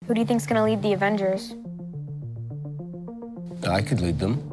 Who do you think's gonna lead the Avengers? I could lead them.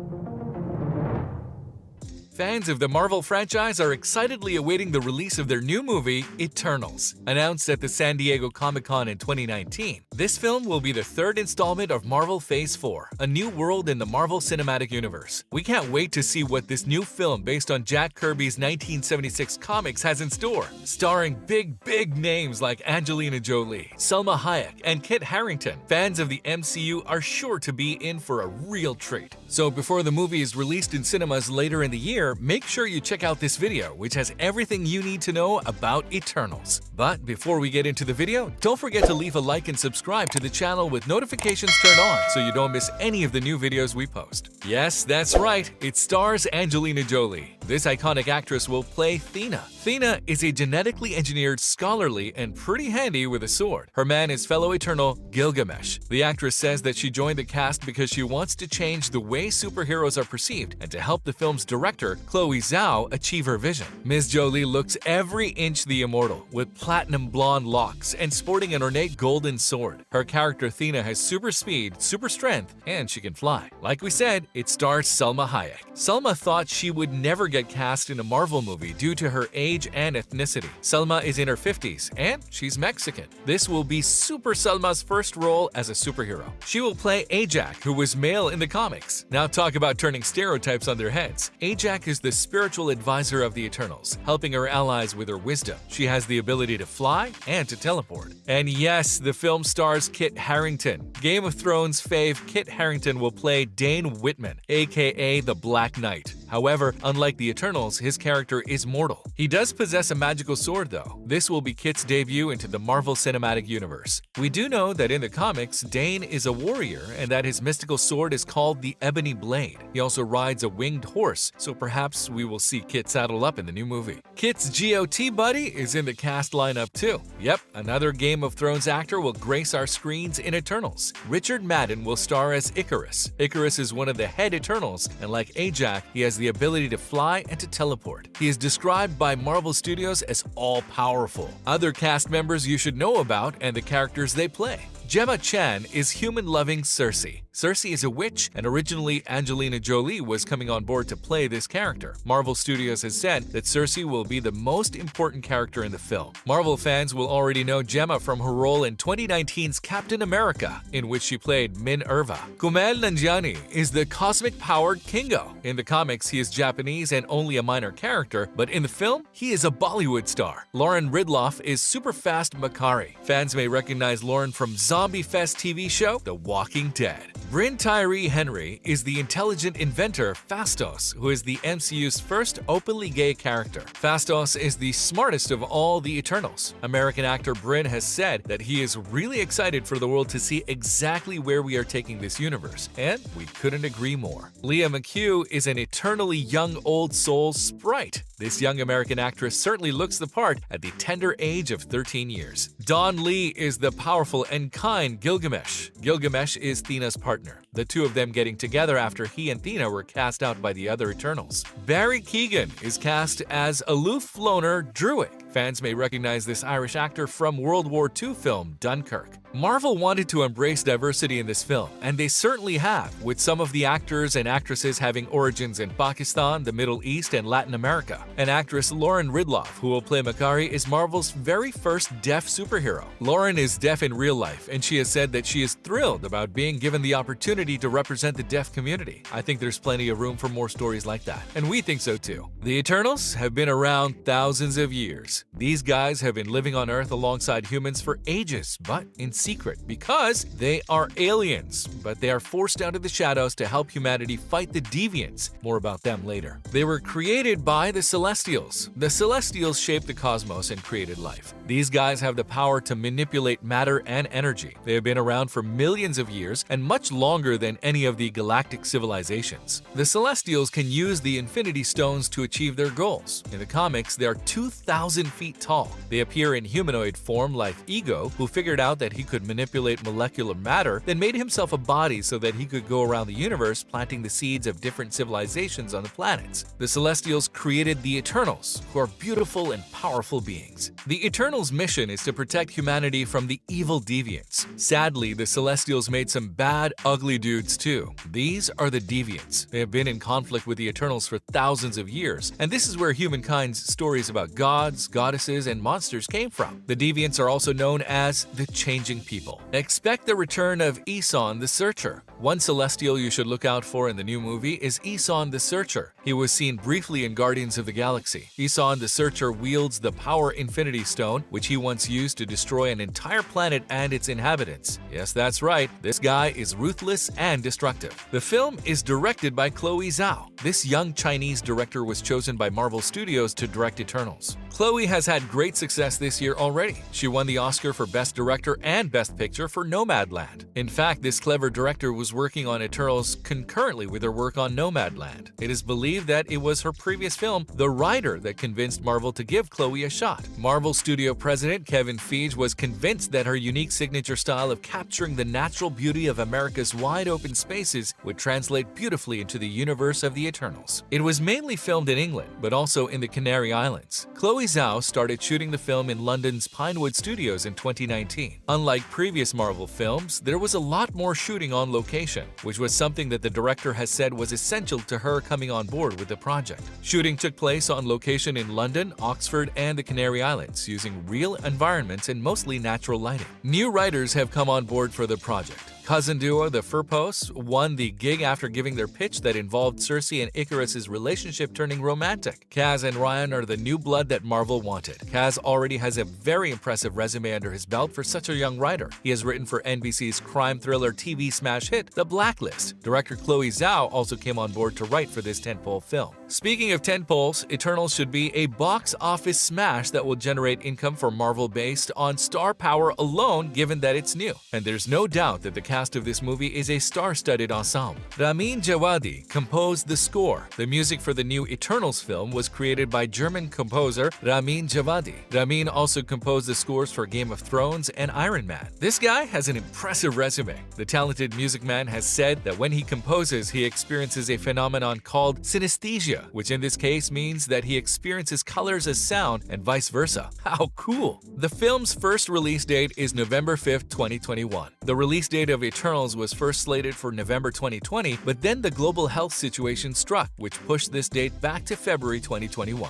Fans of the Marvel franchise are excitedly awaiting the release of their new movie, Eternals. Announced at the San Diego Comic-Con in 2019, this film will be the third installment of Marvel Phase 4, a new world in the Marvel Cinematic Universe. We can't wait to see what this new film based on Jack Kirby's 1976 comics has in store. Starring big names like Angelina Jolie, Salma Hayek, and Kit Harington, fans of the MCU are sure to be in for a real treat. So before the movie is released in cinemas later in the year, make sure you check out this video, which has everything you need to know about Eternals. But before we get into the video, don't forget to leave a like and subscribe to the channel with notifications turned on so you don't miss any of the new videos we post. Yes, that's right, it stars Angelina Jolie. This iconic actress will play Thena. Thena is a genetically engineered, scholarly, and pretty handy with a sword. Her man is fellow Eternal Gilgamesh. The actress says that she joined the cast because she wants to change the way superheroes are perceived and to help the film's director, Chloe Zhao, achieve her vision. Ms. Jolie looks every inch the immortal, with platinum blonde locks and sporting an ornate golden sword. Her character Thena has super speed, super strength, and she can fly. Like we said, it stars Salma Hayek. Salma thought she would never get cast in a Marvel movie due to her age and ethnicity. Salma is in her 50s, and she's Mexican. This will be Super Salma's first role as a superhero. She will play Ajak, who was male in the comics. Now talk about turning stereotypes on their heads. Ajak is the spiritual advisor of the Eternals, helping her allies with her wisdom. She has the ability to fly and to teleport. And yes, the film stars Kit Harington. Game of Thrones fave Kit Harington will play Dane Whitman, aka the Black Knight. However, unlike the Eternals, his character is mortal. He does possess a magical sword though. This will be Kit's debut into the Marvel Cinematic Universe. We do know that in the comics, Dane is a warrior and that his mystical sword is called the Ebony Blade. He also rides a winged horse, so perhaps we will see Kit saddle up in the new movie. Kit's GOT buddy is in the cast lineup too. Yep, another Game of Thrones actor will grace our screens in Eternals. Richard Madden will star as Icarus. Icarus is one of the head Eternals, and like Ajak, he has the ability to fly and to teleport. He is described by Marvel Studios as all-powerful. Other cast members you should know about and the characters they play. Gemma Chan is human-loving Cersei. Cersei is a witch, and originally Angelina Jolie was coming on board to play this character. Marvel Studios has said that Cersei will be the most important character in the film. Marvel fans will already know Gemma from her role in 2019's Captain America, in which she played Minerva. Kumail Nanjiani is the cosmic-powered Kingo. In the comics, he is Japanese and only a minor character, but in the film, he is a Bollywood star. Lauren Ridloff is super-fast Makari. Fans may recognize Lauren from Zombie Fest TV show The Walking Dead. Bryn Tyree Henry is the intelligent inventor Phastos, who is the MCU's first openly gay character. Phastos is the smartest of all the Eternals. American actor Bryn has said that he is really excited for the world to see exactly where we are taking this universe, and we couldn't agree more. Leah McHugh is an eternally young old soul sprite. This young American actress certainly looks the part at the tender age of 13 years. Don Lee is the powerful and kind Gilgamesh. Gilgamesh is Thena's partner, the two of them getting together after he and Thena were cast out by the other Eternals. Barry Keoghan is cast as aloof loner Druig. Fans may recognize this Irish actor from World War II film Dunkirk. Marvel wanted to embrace diversity in this film, and they certainly have, with some of the actors and actresses having origins in Pakistan, the Middle East, and Latin America. And actress Lauren Ridloff, who will play Makari, is Marvel's very first deaf superhero. Lauren is deaf in real life, and she has said that she is thrilled about being given the opportunity to represent the deaf community. I think there's plenty of room for more stories like that, and we think so too. The Eternals have been around thousands of years. These guys have been living on Earth alongside humans for ages, but in secret, because they are aliens, but they are forced out of the shadows to help humanity fight the deviants. More about them later. They were created by the Celestials. The Celestials shaped the cosmos and created life. These guys have the power to manipulate matter and energy. They have been around for millions of years and much longer than any of the galactic civilizations. The Celestials can use the Infinity Stones to achieve their goals. In the comics, they are 2,000 feet tall. They appear in humanoid form like Ego, who figured out that he could could manipulate molecular matter, then made himself a body so that he could go around the universe planting the seeds of different civilizations on the planets. The Celestials created the Eternals, who are beautiful and powerful beings. The Eternals' mission is to protect humanity from the evil deviants. Sadly, the Celestials made some bad, ugly dudes too. These are the deviants. They have been in conflict with the Eternals for thousands of years, and this is where humankind's stories about gods, goddesses, and monsters came from. The deviants are also known as the Changing People. Expect the return of Eson the Searcher. One Celestial you should look out for in the new movie is Eson the Searcher. He was seen briefly in Guardians of the Galaxy. Eson the Searcher wields the Power Infinity Stone, which he once used to destroy an entire planet and its inhabitants. Yes, that's right, this guy is ruthless and destructive. The film is directed by Chloe Zhao. This young Chinese director was chosen by Marvel Studios to direct Eternals. Chloe has had great success this year already. She won the Oscar for Best Director and Best Picture for Nomadland. In fact, this clever director was working on Eternals concurrently with her work on Nomadland. It is believed that it was her previous film, The Rider, that convinced Marvel to give Chloe a shot. Marvel Studio president Kevin Feige was convinced that her unique signature style of capturing the natural beauty of America's wide open spaces would translate beautifully into the universe of the Eternals. It was mainly filmed in England, but also in the Canary Islands. Chloe Zhao started shooting the film in London's Pinewood Studios in 2019. Unlike previous Marvel films, there was a lot more shooting on location, which was something that the director has said was essential to her coming on board with the project. Shooting took place on location in London, Oxford, and the Canary Islands, using real environments and mostly natural lighting. New writers have come on board for the project. Cousin duo the Furpos won the gig after giving their pitch that involved Cersei and Icarus's relationship turning romantic. Kaz and Ryan are the new blood that Marvel wanted. Kaz already has a very impressive resume under his belt for such a young writer. He has written for NBC's crime thriller TV smash hit, The Blacklist. Director Chloe Zhao also came on board to write for this tentpole film. Speaking of tentpoles, Eternals should be a box office smash that will generate income for Marvel based on star power alone, given that it's new. And there's no doubt that the cast of this movie is a star-studded ensemble. Ramin Djawadi composed the score. The music for the new Eternals film was created by German composer Ramin Djawadi. Ramin also composed the scores for Game of Thrones and Iron Man. This guy has an impressive resume. The talented music man has said that when he composes, he experiences a phenomenon called synesthesia, which in this case means that he experiences colors as sound and vice versa. How cool! The film's first release date is November 5th, 2021. The release date of Eternals was first slated for November 2020, but then the global health situation struck, which pushed this date back to February 2021.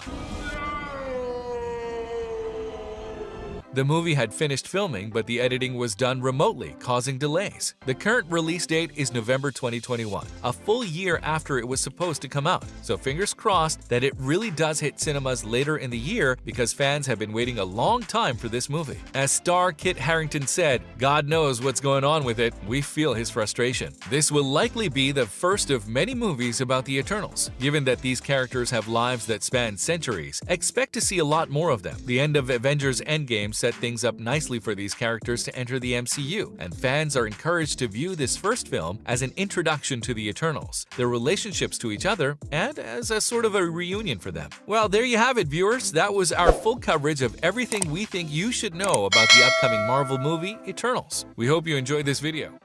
The movie had finished filming, but the editing was done remotely, causing delays. The current release date is November 2021, a full year after it was supposed to come out. So fingers crossed that it really does hit cinemas later in the year, because fans have been waiting a long time for this movie. As star Kit Harington said, "God knows what's going on with it. We feel his frustration." This will likely be the first of many movies about the Eternals. Given that these characters have lives that span centuries, expect to see a lot more of them. The end of Avengers Endgame set things up nicely for these characters to enter the MCU, and fans are encouraged to view this first film as an introduction to the Eternals, their relationships to each other, and as a sort of a reunion for them. Well, there you have it, viewers. That was our full coverage of everything we think you should know about the upcoming Marvel movie, Eternals. We hope you enjoyed this video.